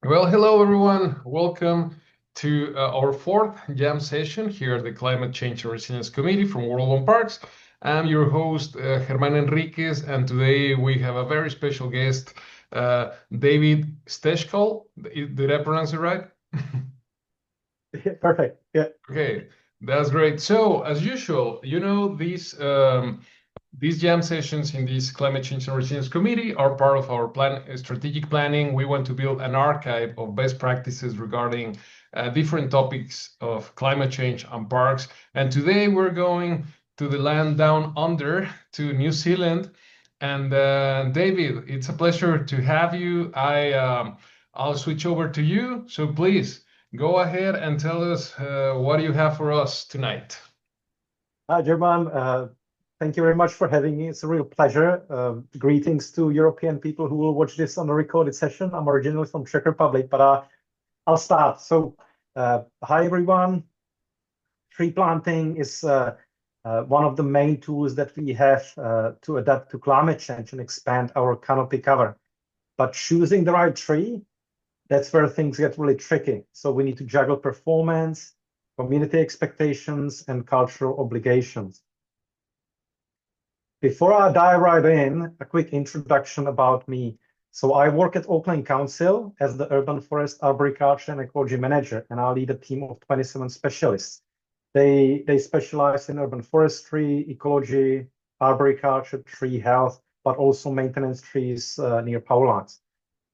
Well, hello everyone. Welcome to our fourth jam session here at the Climate Change and Resilience Committee from World One Parks. I'm your host, Germán Enriquez, and today we have a very special guest, David Steshkal. Did I pronounce it right? Perfect. Yeah. Okay, that's great. So, as usual, these jam sessions in this Climate Change and Resilience Committee are part of our strategic planning. We want to build an archive of best practices regarding different topics of climate change and parks. And today we're going to the land down under to New Zealand. And David, it's a pleasure to have you. I'll switch over to you. So please go ahead and tell us what you have for us tonight. Hi, German. Thank you very much for having me. It's a real pleasure. Greetings to European people who will watch this on a recorded session. I'm originally from Czech Republic, but I'll start. So, hi everyone. Tree planting is one of the main tools that we have to adapt to climate change and expand our canopy cover. But choosing the right tree, that's where things get really tricky. So we need to juggle performance, community expectations, and cultural obligations. Before I dive right in, a quick introduction about me. So I work at Auckland Council as the Urban Forest Arboriculture and Ecology Manager, and I lead a team of 27 specialists. They specialize in urban forestry, ecology, arboriculture, tree health, but also maintenance trees near power lines.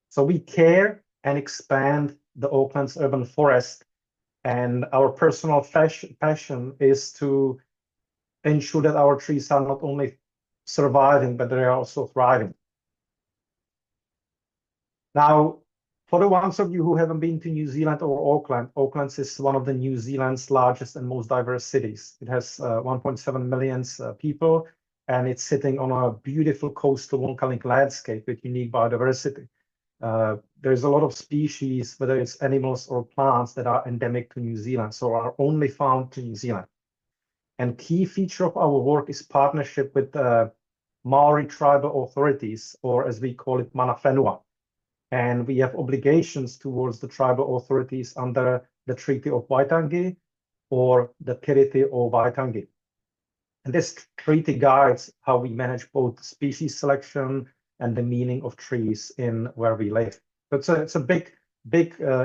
So we care and expand the Auckland's urban forest, and our personal passion is to ensure that our trees are not only surviving, but they are also thriving. Now, for the ones of you who haven't been to New Zealand or Auckland, Auckland is one of the New Zealand's largest and most diverse cities. It has 1.7 million people, and it's sitting on a beautiful coastal volcanic landscape with unique biodiversity. There's a lot of species, whether it's animals or plants, that are endemic to New Zealand, so are only found in New Zealand. And key feature of our work is partnership with Maori tribal authorities, or as we call it, mana whenua. And we have obligations towards the tribal authorities under the Treaty of Waitangi or the Tiriti o Waitangi. And this treaty guides how we manage both species selection and the meaning of trees in where we live. But it's a big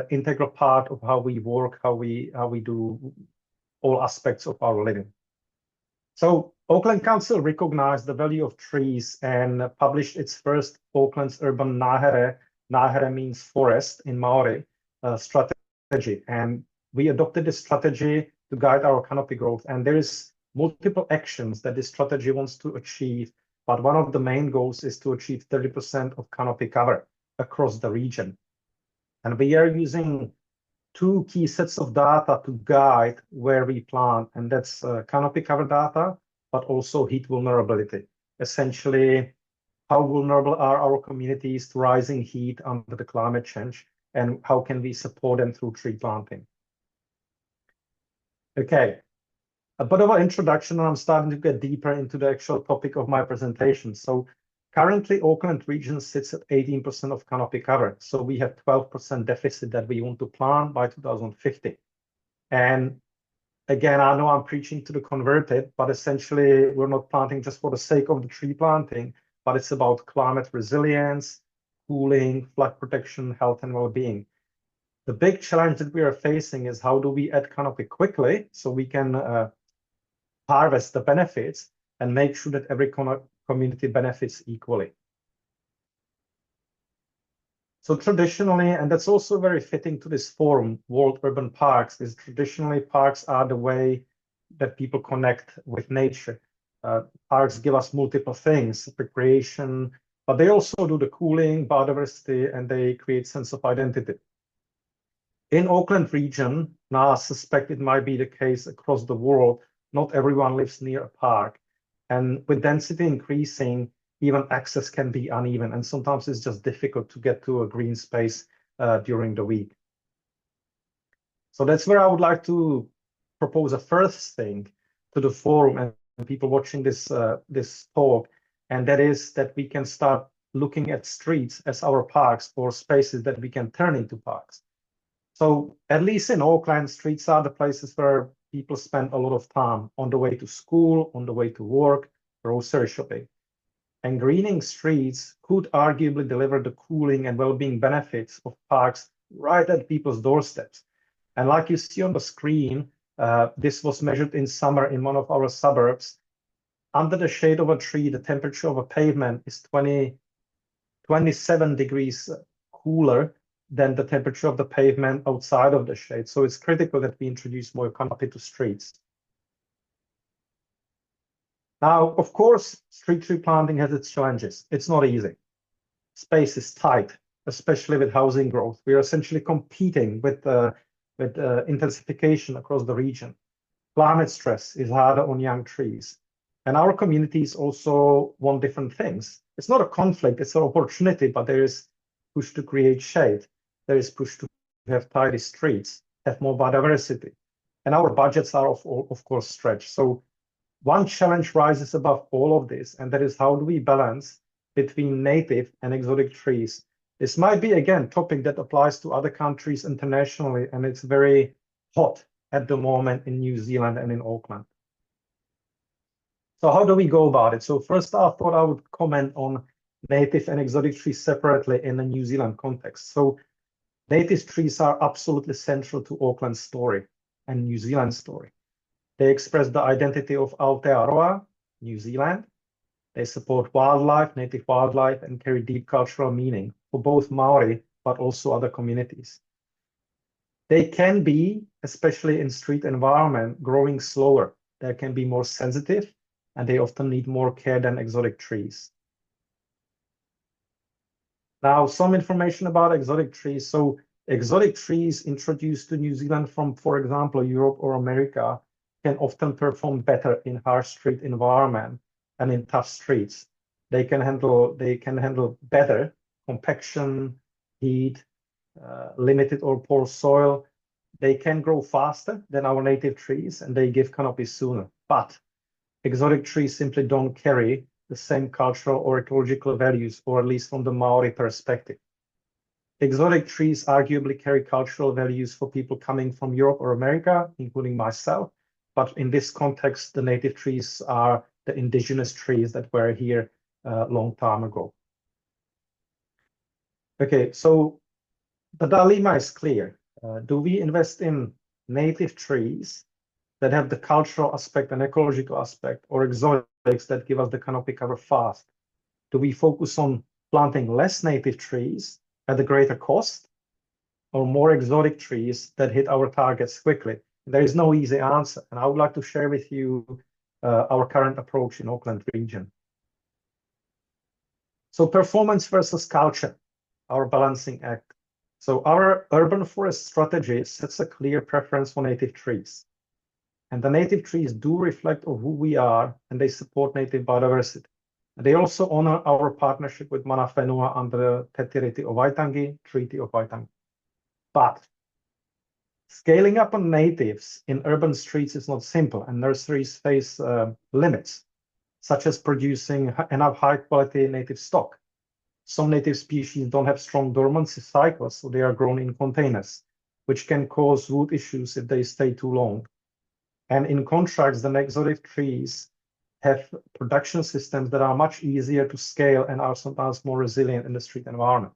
integral part of how we work, how we do all aspects of our living. So Auckland Council recognized the value of trees and published its first Auckland's urban ngahere. Ngahere means forest in Maori strategy, and we adopted this strategy to guide our canopy growth. And there is multiple actions that this strategy wants to achieve, but one of the main goals is to achieve 30% of canopy cover across the region. And we are using two key sets of data to guide where we plant, and that's canopy cover data, but also heat vulnerability. Essentially, how vulnerable are our communities to rising heat under the climate change, and how can we support them through tree planting? Okay, a bit of an introduction, and I'm starting to get deeper into the actual topic of my presentation. So currently, Auckland region sits at 18% of canopy cover. So we have 12% deficit that we want to plant by 2050. And again, I know I'm preaching to the converted, but essentially we're not planting just for the sake of the tree planting, but it's about climate resilience, cooling, flood protection, health, and well-being. The big challenge that we are facing is how do we add canopy quickly so we can harvest the benefits and make sure that every community benefits equally. So traditionally, and that's also very fitting to this forum, World Urban Parks, is traditionally parks are the way that people connect with nature. Parks give us multiple things, recreation, but they also do the cooling, biodiversity, and they create sense of identity. In Auckland region, now I suspect it might be the case across the world, not everyone lives near a park. And with density increasing, even access can be uneven, and sometimes it's just difficult to get to a green space during the week. So that's where I would like to propose a first thing to the forum and people watching this talk, and that is that we can start looking at streets as our parks or spaces that we can turn into parks. So at least in Auckland, streets are the places where people spend a lot of time on the way to school, on the way to work, grocery shopping. And greening streets could arguably deliver the cooling and well-being benefits of parks right at people's doorsteps. And like you see on the screen, this was measured in summer in one of our suburbs. Under the shade of a tree, the temperature of a pavement is 27 degrees cooler than the temperature of the pavement outside of the shade. So it's critical that we introduce more canopy to streets. Now, of course, street tree planting has its challenges. It's not easy. Space is tight, especially with housing growth. We are essentially competing with intensification across the region. Climate stress is harder on young trees. And our communities also want different things. It's not a conflict, it's an opportunity, but there is push to create shade. There is push to have tidy streets, have more biodiversity. And our budgets are, of course, stretched. So one challenge rises above all of this, and that is how do we balance between native and exotic trees? This might be, again, a topic that applies to other countries internationally, and it's very hot at the moment in New Zealand and in Auckland. So how do we go about it? So first, I thought I would comment on native and exotic trees separately in the New Zealand context. So native trees are absolutely central to Auckland's story and New Zealand's story. They express the identity of Aotearoa, New Zealand. They support wildlife, native wildlife, and carry deep cultural meaning for both Maori, but also other communities. They can be, especially in street environment, growing slower. They can be more sensitive, and they often need more care than exotic trees. Now, some information about exotic trees. So exotic trees introduced to New Zealand from, for example, Europe or America can often perform better in harsh street environment and in tough streets. They can handle better compaction, heat, limited or poor soil. They can grow faster than our native trees, and they give canopy sooner. But exotic trees simply don't carry the same cultural or ecological values, or at least from the Maori perspective. Exotic trees arguably carry cultural values for people coming from Europe or America, including myself. But in this context, the native trees are the indigenous trees that were here a long time ago. Okay, so the dilemma is clear. Do we invest in native trees that have the cultural aspect and ecological aspect, or exotics that give us the canopy cover fast? Do we focus on planting less native trees at a greater cost, or more exotic trees that hit our targets quickly? There is no easy answer, and I would like to share with you our current approach in Auckland region. So performance versus culture, our balancing act. So our urban forest strategy sets a clear preference for native trees. And the native trees do reflect of who we are, and they support native biodiversity. And they also honor our partnership with Mana Whenua under the Te Tiriti o Waitangi, Treaty of Waitangi. But scaling up on natives in urban streets is not simple, and nurseries face limits, such as producing enough high-quality native stock. Some native species don't have strong dormancy cycles, so they are grown in containers, which can cause root issues if they stay too long. And in contrast, the exotic trees have production systems that are much easier to scale and are sometimes more resilient in the street environment.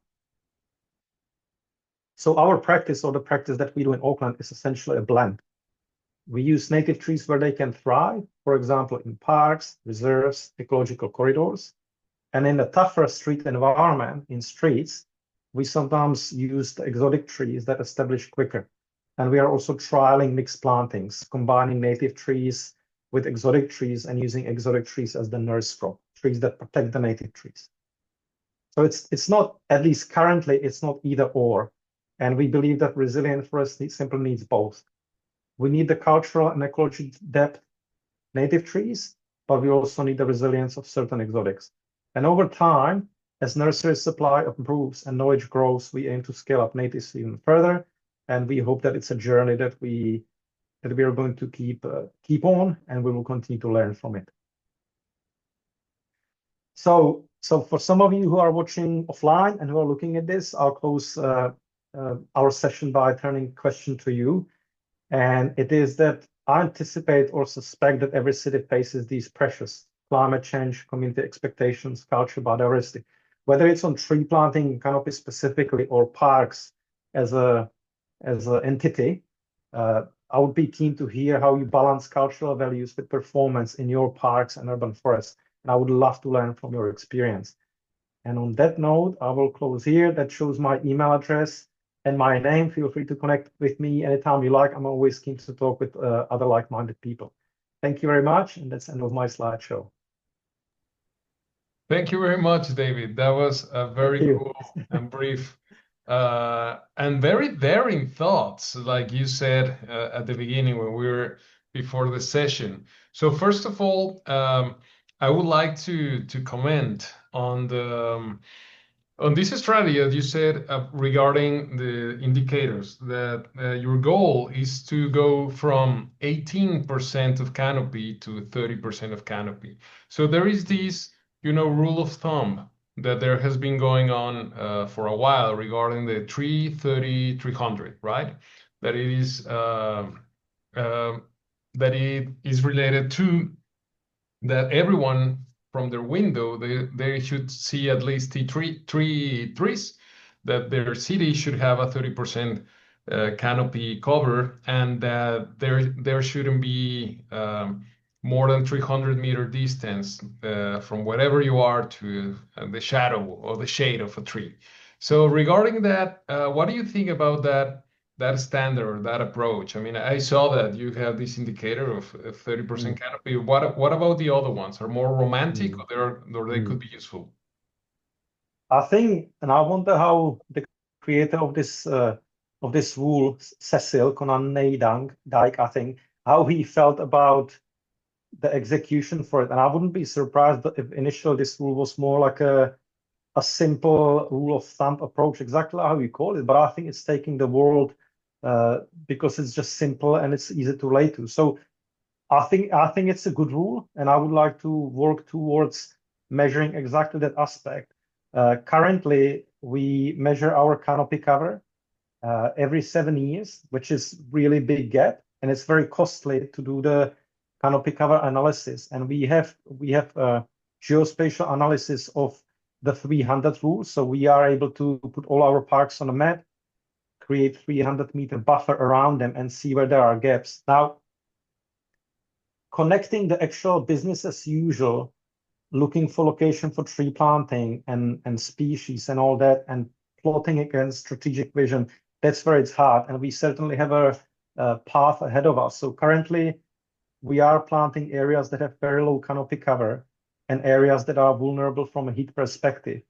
So our practice, or the practice that we do in Auckland, is essentially a blend. We use native trees where they can thrive, for example, in parks, reserves, ecological corridors. And in a tougher street environment, in streets, we sometimes use the exotic trees that establish quicker. And we are also trialing mixed plantings, combining native trees with exotic trees and using exotic trees as the nurse crop, trees that protect the native trees. So it's not, at least currently, it's not either or. And we believe that resilient forest simply needs both. We need the cultural and ecological depth native trees, but we also need the resilience of certain exotics. And over time, as nursery supply improves and knowledge grows, we aim to scale up natives even further. And we hope that it's a journey that we are going to keep on, and we will continue to learn from it. So So for some of you who are watching offline and who are looking at this, I'll close our session by turning question to you. And it is that I anticipate or suspect that every city faces these pressures: climate change, community expectations, cultural biodiversity. Whether it's on tree planting, canopy specifically, or parks as a entity, I would be keen to hear how you balance cultural values with performance in your parks and urban forests. And I would love to learn from your experience. And on that note, I will close here. That shows my email address and my name. Feel free to connect with me anytime you like. I'm always keen to talk with other like-minded people. Thank you very much. And that's the end of my slideshow. Thank you very much, David. That was a very cool and brief and very daring thoughts, like you said at the beginning when we were before the session. So first of all, I would like to comment on the on this strategy, as you said, regarding the indicators, that your goal is to go from 18% of canopy to 30% of canopy. So there is this, rule of thumb that there has been going on for a while regarding the 330, 300, right? That it is that it is related to that everyone from their window, they should see at least three trees, that their city should have a 30% canopy cover, and that there shouldn't be more than 300-meter distance from wherever you are to the shadow or the shade of a tree. So regarding that, what do you think about that standard or that approach? I mean, I saw that you have this indicator of 30% canopy. What about the other ones? Are more romantic, or they could be useful? I think, and I wonder how the creator of this rule, Cecil Conan Dijk, I think, how he felt about the execution for it. And I wouldn't be surprised if initially this rule was more like a simple rule of thumb approach, exactly how you call it. But I think it's taking the world because it's just simple and it's easy to relate to. So I think it's a good rule, and I would like to work towards measuring exactly that aspect. Currently, we measure our canopy cover every 7 years, which is really big gap, and it's very costly to do the canopy cover analysis. And we have geospatial analysis of the 300 rule, so we are able to put all our parks on a map, create 300-meter buffer around them, and see where there are gaps. Now, connecting the actual business as usual, looking for location for tree planting and species and all that, and plotting against strategic vision, that's where it's hard. And we certainly have a path ahead of us. So currently, we are planting areas that have very low canopy cover and areas that are vulnerable from a heat perspective.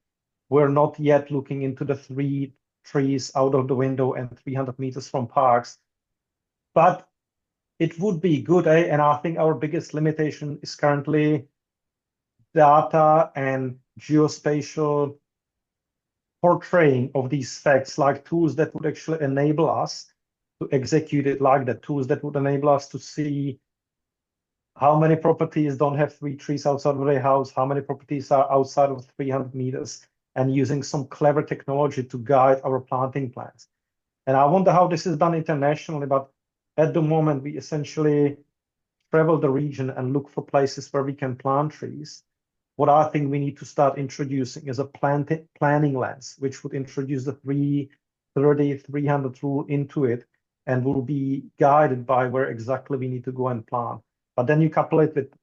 We're not yet looking into the 3 trees out of the window and 300 meters from parks. But it would be good, and I think our biggest limitation is currently data and geospatial portraying of these facts, like tools that would actually enable us to execute it, like the tools that would enable us to see how many properties don't have 3 trees outside of their house, how many properties are outside of 300 meters, and using some clever technology to guide our planting plans. And I wonder how this is done internationally, but at the moment, we essentially travel the region and look for places where we can plant trees. What I think we need to start introducing is a planning lens, which would introduce the 330, 300 rule into it, and will be guided by where exactly we need to go and plant. But then you couple it with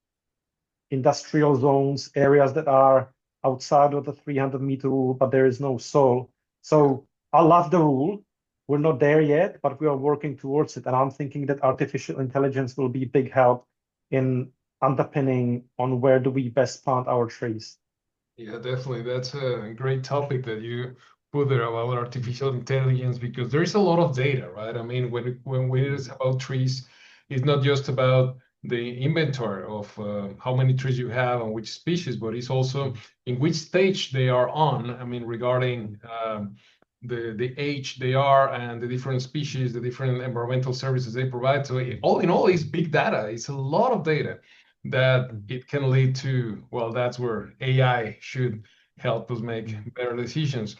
industrial zones, areas that are outside of the 300-meter rule, but there is no soil. So I love the rule. We're not there yet, but we are working towards it. And I'm thinking that artificial intelligence will be a big help in underpinning on where do we best plant our trees. Yeah, definitely. That's a great topic that you put there about artificial intelligence, because there is a lot of data, right? I mean, when it is about trees, it's not just about the inventory of how many trees you have and which species, but it's also in which stage they are on. I mean, regarding the age they are and the different species, the different environmental services they provide. So all in all, it's big data. It's a lot of data that it can lead to, well, that's where AI should help us make better decisions.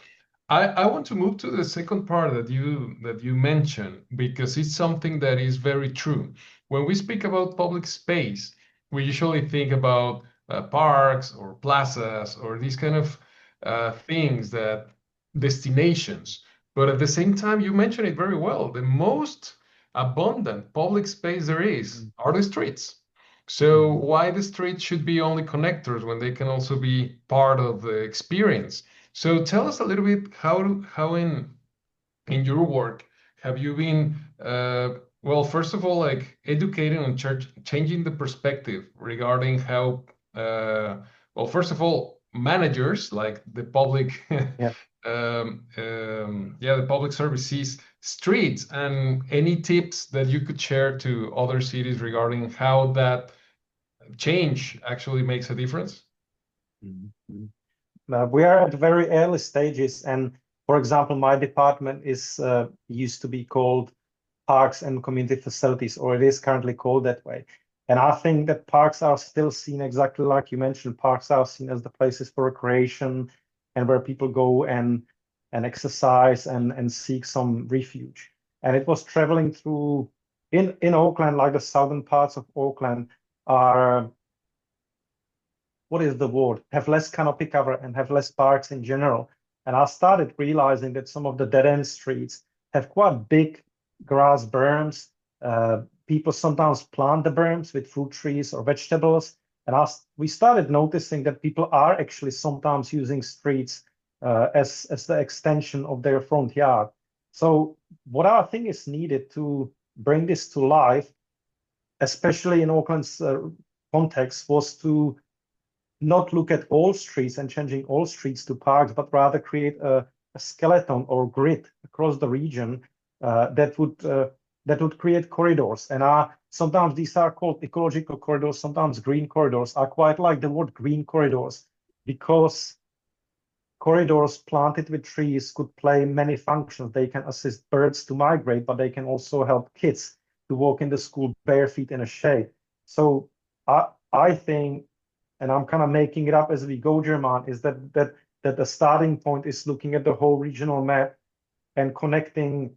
I want to move to the second part that you mentioned, because it's something that is very true. When we speak about public space, we usually think about parks or plazas or these kind of things, that destinations. But at the same time, you mentioned it very well. The most abundant public space there is are the streets. So why the streets should be only connectors when they can also be part of the experience? So tell us a little bit how in your work have you been well, first of all, like educating on church, changing the perspective regarding how well, first of all, managers like the public Yeah. yeah, the public services streets, and any tips that you could share to other cities regarding how that change actually makes a difference? We are at very early stages, and for example, my department is used to be called Parks and Community Facilities, or it is currently called that way. And I think that parks are still seen exactly like you mentioned. Parks are seen as the places for recreation and where people go and exercise and seek some refuge. And it was traveling through in Auckland, like the southern parts of Auckland are, what is the word? Have less canopy cover and have less parks in general. And I started realizing that some of the dead end streets have quite big grass berms. People sometimes plant the berms with fruit trees or vegetables. And we started noticing that people are actually sometimes using streets as the extension of their front yard. So what I think is needed to bring this to life, especially in Auckland's context, was to not look at all streets and changing all streets to parks, but rather create a skeleton or grid across the region that would create corridors. And sometimes these are called ecological corridors, sometimes green corridors. I quite like the word green corridors because corridors planted with trees could play many functions. They can assist birds to migrate, but they can also help kids to walk in the school bare feet in a shade. So I think, and I'm kind of making it up as we go, German, is that the starting point is looking at the whole regional map and connecting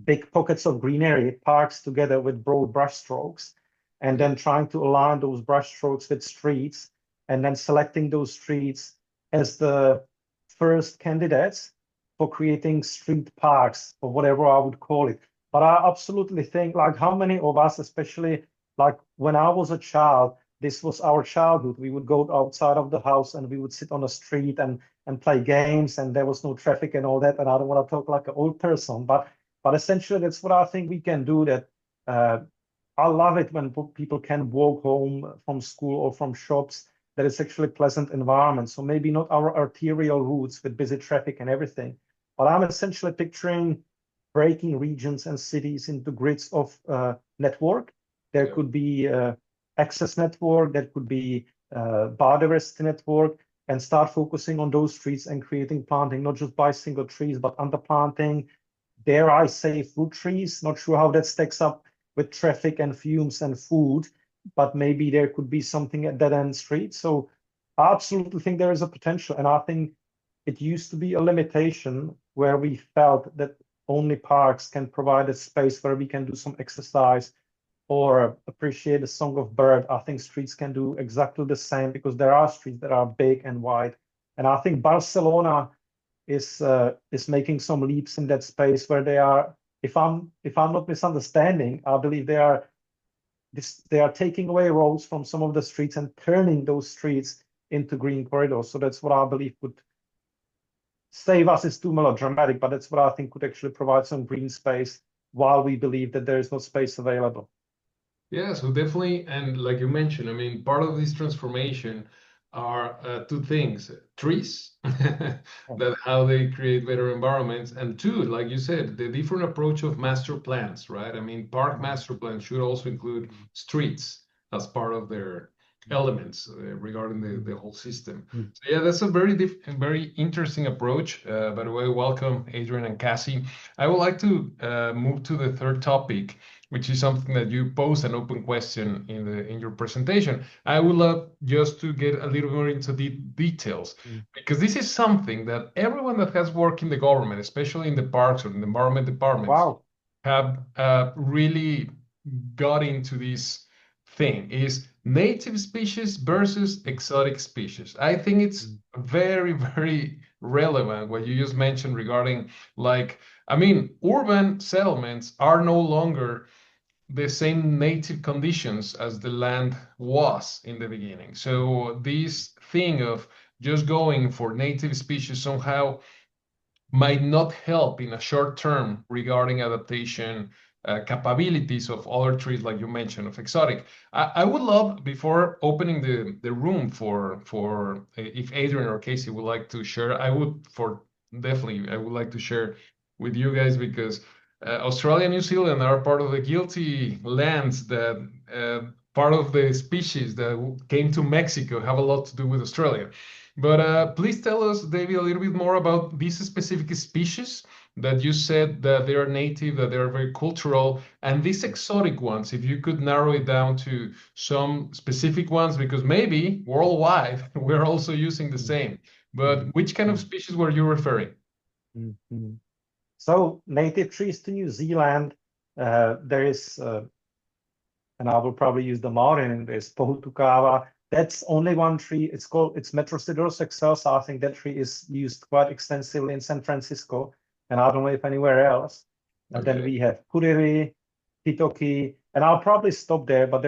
big pockets of greenery, parks together with broad brushstrokes, and then trying to align those brushstrokes with streets, and then selecting those streets as the first candidates for creating street parks, or whatever I would call it. But I absolutely think, like, how many of us, especially like when I was a child, this was our childhood. We would go outside of the house and we would sit on the street and play games, and there was no traffic and all that. And I don't want to talk like an old person, but essentially that's what I think we can do. That I love it when people can walk home from school or from shops, that it's actually pleasant environment. So maybe not our arterial routes with busy traffic and everything, but I'm essentially picturing breaking regions and cities into grids of network. There could be access network, that could be biodiversity network, and start focusing on those streets and creating planting, not just by single trees, but underplanting, dare I say, fruit trees. Not sure how that stacks up with traffic and fumes and food, but maybe there could be something at that end street. So I absolutely think there is a potential. And I think it used to be a limitation where we felt that only parks can provide a space where we can do some exercise or appreciate the song of bird. I think streets can do exactly the same, because there are streets that are big and wide. And I think Barcelona is making some leaps in that space where they are, if I'm not misunderstanding, I believe they are taking away roads from some of the streets and turning those streets into green corridors. So that's what I believe would save us. Is too melodramatic, but that's what I think could actually provide some green space while we believe that there is no space available. Yeah, so definitely, and like you mentioned, I mean, part of this transformation are two things: trees, that how they create better environments, and two, like you said, the different approach of master plans, right? I mean, park master plans should also include streets as part of their elements regarding the whole system. So yeah, that's a very interesting approach. By the way, welcome, Adrian and Cassie. I would like to move to the third topic, which is something that you posed an open question in your presentation. I would love just to get a little more into the details, because this is something that everyone that has worked in the government, especially in the parks or in the environment departments, Wow. have really got into this thing, is native species versus exotic species. I think it's very, very relevant what you just mentioned regarding, like, I mean, urban settlements are no longer the same native conditions as the land was in the beginning. So this thing of just going for native species somehow might not help in a short term regarding adaptation capabilities of other trees, like you mentioned, of exotic. I would love, before opening the room for if Adrian or Casey would like to share, I would like to share with you guys, because Australia and New Zealand are part of the guilty lands that part of the species that came to Mexico have a lot to do with Australia. But please tell us, David, a little bit more about these specific species that you said that they are native, that they are very cultural, and these exotic ones, if you could narrow it down to some specific ones, because maybe worldwide we're also using the same. But which kind of species were you referring? So native trees to New Zealand, there is, and I will probably use the Marin, there's Pohutukawa. That's only one tree. It's Metrosideros excelsa. I think that tree is used quite extensively in San Francisco, and I don't know if anywhere else. And then we have Kuriri, Pitoki, and I'll probably stop there. But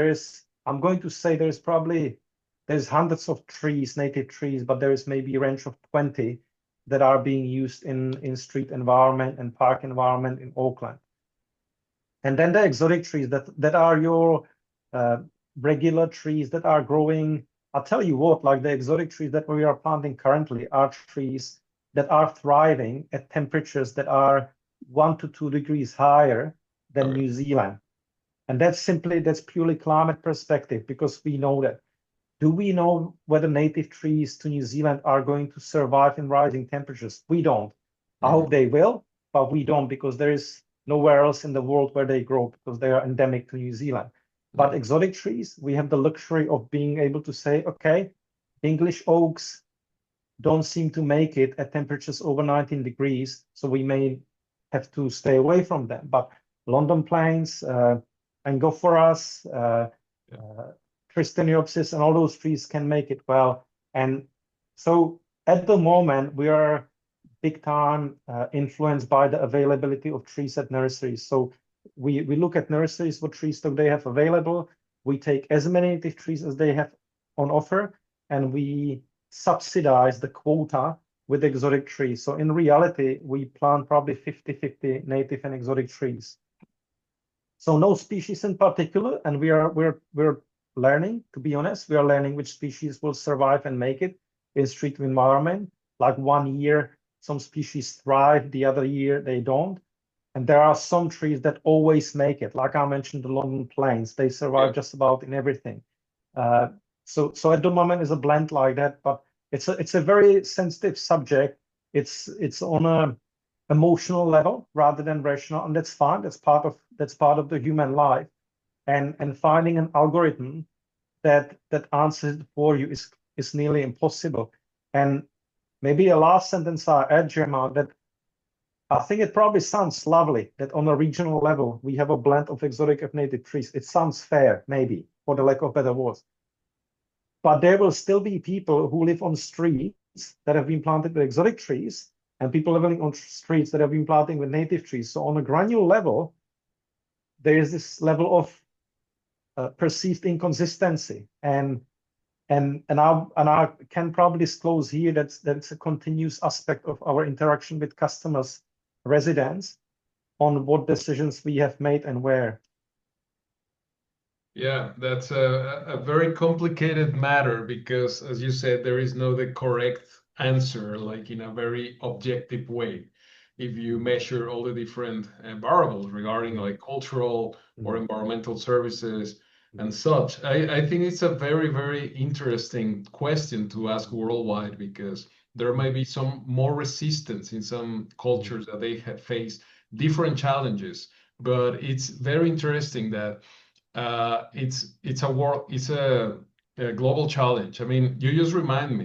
I'm going to say there's hundreds of trees, native trees, but there is maybe a range of 20 that are being used in street environment and park environment in Auckland. And then the exotic trees that are your regular trees that are growing. I'll tell you what, like the exotic trees that we are planting currently are trees that are thriving at temperatures that are 1 to 2 degrees higher than New Zealand. And that's purely climate perspective, because we know that. Do we know whether native trees to New Zealand are going to survive in rising temperatures? We don't. I hope they will, but we don't, because there is nowhere else in the world where they grow, because they are endemic to New Zealand. But exotic trees, we have the luxury of being able to say, okay, English oaks don't seem to make it at temperatures over 19 degrees, so we may have to stay away from them. But London planes, Angophoras, Tristaniopsis, and all those trees can make it well. And so at the moment, we are big time influenced by the availability of trees at nurseries. So we look at nurseries, what trees do they have available. We take as many native trees as they have on offer, and we subsidize the quota with exotic trees. So in reality, we plant probably 50-50 native and exotic trees. So no species in particular, and we're learning, to be honest, we are learning which species will survive and make it in street environment. Like 1 year, some species thrive, the other year they don't. And there are some trees that always make it. Like I mentioned, the London planes, they survive just about in everything. So at the moment is a blend like that, but it's a very sensitive subject. It's on a emotional level rather than rational, and that's fine. That's part of the human life. And finding an algorithm that answers it for you is nearly impossible. And maybe a last sentence I add, Gemma, that I think it probably sounds lovely that on a regional level we have a blend of exotic and native trees. It sounds fair, maybe, for the lack of better words. But there will still be people who live on streets that have been planted with exotic trees, and people living on streets that have been planting with native trees. So on a granular level, there is this level of perceived inconsistency, and I can probably disclose here that's a continuous aspect of our interaction with customers, residents, on what decisions we have made and where. Yeah, that's a very complicated matter, because, as you said, there is no the correct answer, like in a very objective way. If you measure all the different variables regarding like cultural or environmental services and such, I think it's a very, very interesting question to ask worldwide, because there may be some more resistance in some cultures that they have faced different challenges but it's very interesting that it's a global challenge. I mean, you just reminded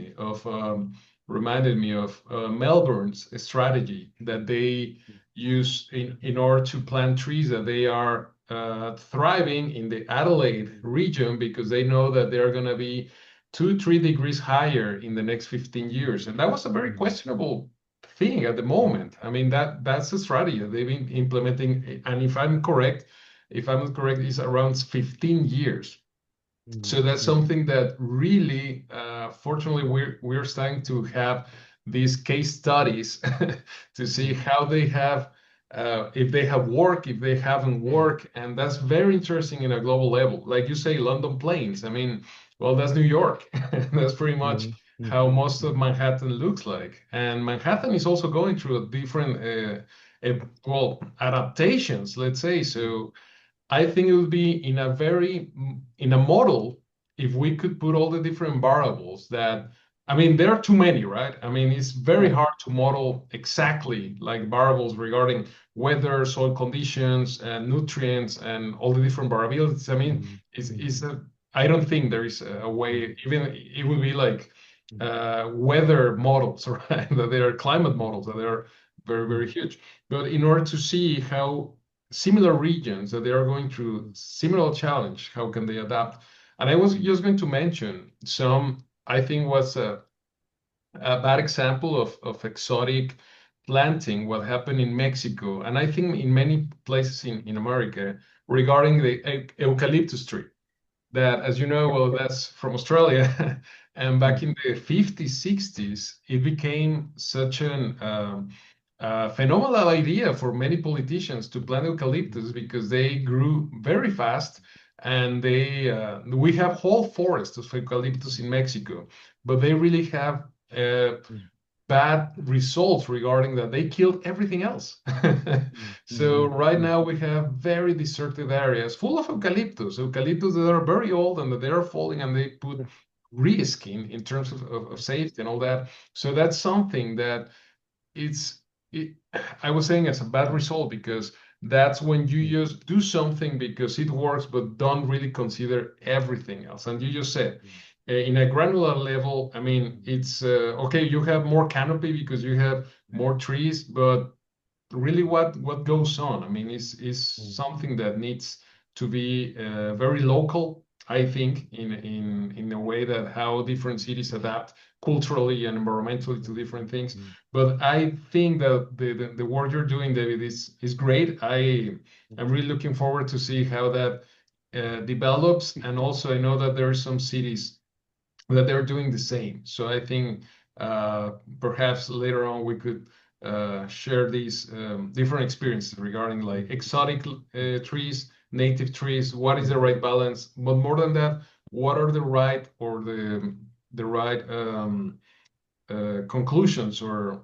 me of Melbourne's strategy that they use in order to plant trees, that they are thriving in the Adelaide region because they know that they're going to be 2-3 degrees higher in the next 15 years. And that was a very questionable thing at the moment. I mean, that's a strategy that they've been implementing. And if I'm not correct, it's around 15 years. So that's something that really, fortunately, we're starting to have these case studies to see how they have, if they have worked, if they haven't worked, and that's very interesting in a global level. Like you say, London planes. I mean, well, that's New York. That's pretty much how most of Manhattan looks like. And Manhattan is also going through a different, well, adaptations, let's say. So I think it would be in a model if we could put all the different variables that, I mean, there are too many, right? I mean, it's very hard to model exactly like variables regarding weather, soil conditions, and nutrients, and all the different variabilities. I mean, I don't think there is a way, even it would be like weather models, right? That they are climate models, that they are very, very huge. But in order to see how similar regions that they are going through similar challenge, how can they adapt? And I was just going to mention some, I think was a bad example of exotic planting, what happened in Mexico, and I think in many places in America regarding the eucalyptus tree that, as you know, well, that's from Australia. And back in the 50s, 60s, it became such an phenomenal idea for many politicians to plant eucalyptus because they grew very fast. And we have whole forests of eucalyptus in Mexico, but they really have bad results regarding that. They killed everything else. So right now we have very deserted areas full of eucalyptus that are very old and that they are falling, and they put risk in terms of safety and all that. So that's something that I was saying as a bad result, because that's when you just do something because it works, but don't really consider everything else. And you just said, in a granular level, I mean, it's okay, you have more canopy because you have more trees, but really what goes on? I mean, is something that needs to be very local, I think, in a way that how different cities adapt culturally and environmentally to different things. But I think that the work you're doing, David, is great. I'm really looking forward to see how that develops. And also, I know that there are some cities that they're doing the same. So I think perhaps later on we could share these different experiences regarding like exotic trees, native trees. What is the right balance? But more than that, what are the right or the right conclusions, or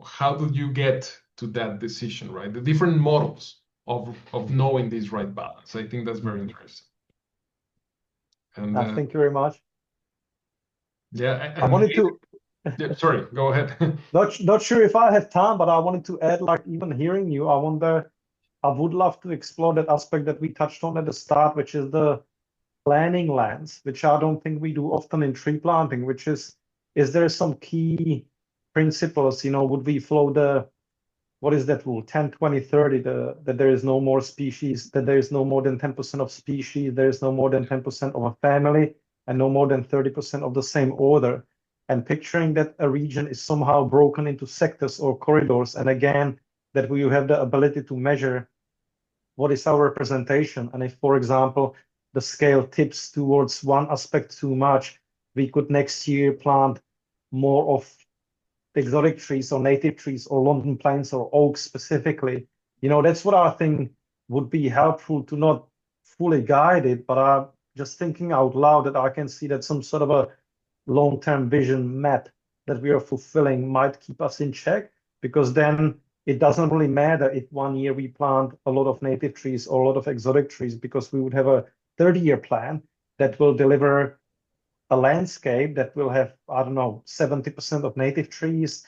how did you get to that decision, right? The different models of knowing this right balance. I think that's very interesting. And thank you very much. yeah, I wanted to. Yeah, sorry, go ahead. Not sure if I have time, but I wanted to add, like, even hearing you, I would love to explore that aspect that we touched on at the start, which is the planning lens, which I don't think we do often in tree planting, which is there some key principles, would we follow what is that rule, 10, 20, 30, that there is no more species, that there is no more than 10% of species, there is no more than 10% of a family, and no more than 30% of the same order. And picturing that a region is somehow broken into sectors or corridors, and again, that we have the ability to measure what is our representation. And if, for example, the scale tips towards one aspect too much, we could next year plant more of exotic trees or native trees or London plants or oaks specifically. That's what I think would be helpful to not fully guide it, but I'm just thinking out loud that I can see that some sort of a long-term vision map that we are fulfilling might keep us in check, because then it doesn't really matter if 1 year we plant a lot of native trees or a lot of exotic trees, because we would have a 30-year plan that will deliver a landscape that will have, I don't know, 70% of native trees,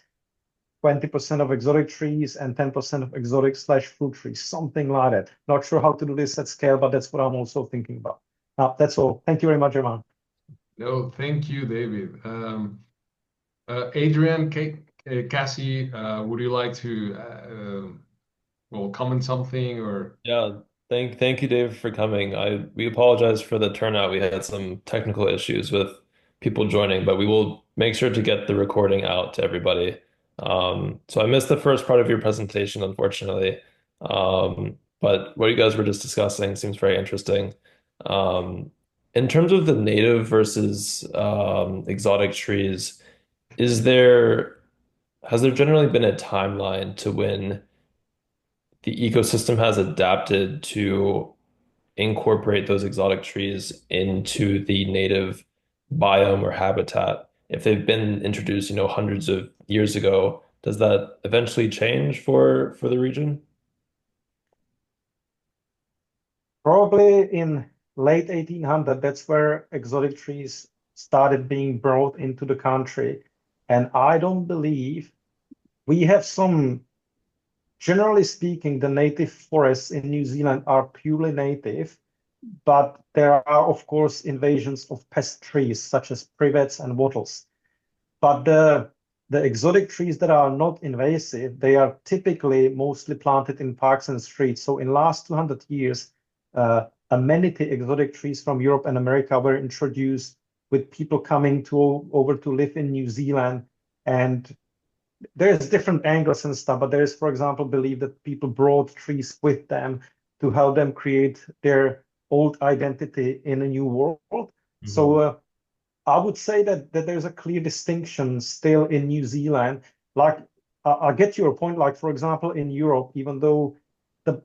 20% of exotic trees and 10% of exotic/fruit trees, something like that. Not sure how to do this at scale, but that's what I'm also thinking about. That's all. Thank you very much, Ivan. No, thank you, David. Adrian, Cassie, would you like to well, comment something or? Yeah, thank you, David, for coming. We apologize for the turnout. We had some technical issues with people joining, but we will make sure to get the recording out to everybody. So I missed the first part of your presentation, unfortunately. But what you guys were just discussing seems very interesting. Um, in terms of the native versus exotic trees, is there has there generally been a timeline to when the ecosystem has adapted to incorporate those exotic trees into the native biome or habitat? If they've been introduced, hundreds of years ago, does that eventually change for the region? Probably in late 1800, that's where exotic trees started being brought into the country. And I don't believe we have some, generally speaking, the native forests in New Zealand are purely native, but there are, of course, invasions of pest trees such as privets and wattles. But the exotic trees that are not invasive, they are typically mostly planted in parks and streets. So in last 200 years, amenity exotic trees from Europe and America were introduced with people coming over to live in New Zealand. And there's different angles and stuff, but there is, for example, belief that people brought trees with them to help them create their old identity in a new world. So I would say that there's a clear distinction still in New Zealand. Like I get your point. Like for example, in Europe, even though the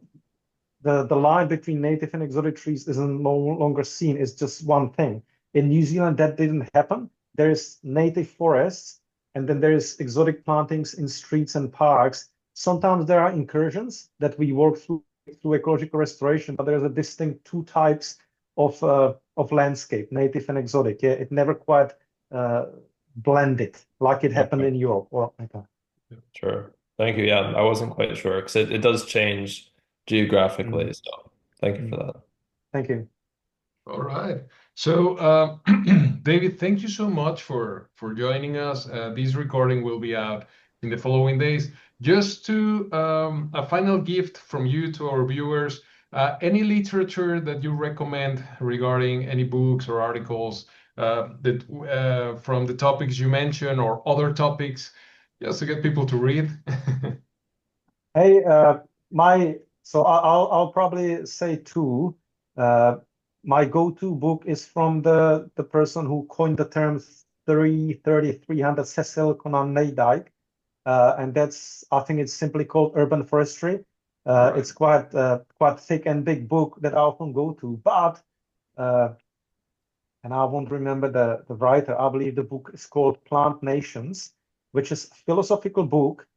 the line between native and exotic trees isn't no longer seen, it's just one thing. In New Zealand, that didn't happen. There's native forests, and then there's exotic plantings in streets and parks. Sometimes there are incursions that we work through ecological restoration, but there's a distinct two types of landscape, native and exotic. Yeah, it never quite blended like it happened in Europe. Well, okay. Sure. Thank you. Yeah, I wasn't quite sure because it does change geographically. So thank you for that. Thank you. All right. So, David, thank you so much for joining us. This recording will be out in the following days. Just to a final gift from you to our viewers, any literature that you recommend regarding any books or articles that from the topics you mentioned or other topics, just to get people to read. Hey, so I'll probably say two. My go-to book is from the person who coined the term 300, Cecil Conan Neidyk, and that's, I think it's simply called Urban Forestry. Right. It's quite thick and big book that I often go to, but and I won't remember the writer. I believe the book is called Plant Nations, which is a philosophical book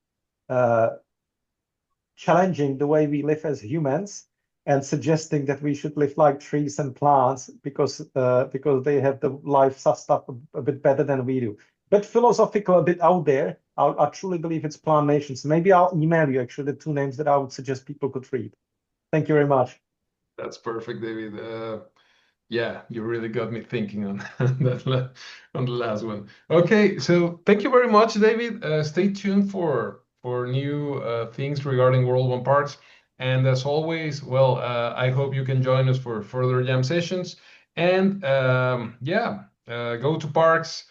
challenging the way we live as humans and suggesting that we should live like trees and plants because they have the life stuff a bit better than we do. But philosophical, a bit out there. I truly believe it's Plant Nations. Maybe I'll email you actually the two names that I would suggest people could read. Thank you very much. That's perfect, David. Yeah, you really got me thinking on on the last one. Okay, so thank you very much, David. Stay tuned for new things regarding World One Parks. And as always, well, I hope you can join us for further jam sessions. And yeah, go to parks,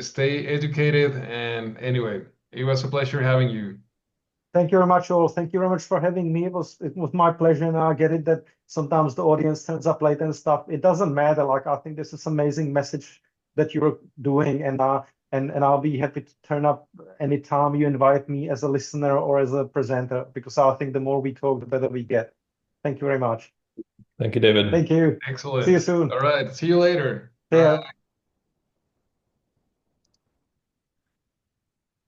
stay educated. And anyway, it was a pleasure having you. Thank you very much, all. Thank you very much for having me. It was my pleasure, and I get it that sometimes the audience turns up late and stuff. It doesn't matter. Like I think this is amazing message that you're doing, and I'll be happy to turn up anytime you invite me as a listener or as a presenter, because I think the more we talk, the better we get. Thank you very much. Thank you, David. Thank you. Excellent. See you soon. All right. See you later. See ya. Bye.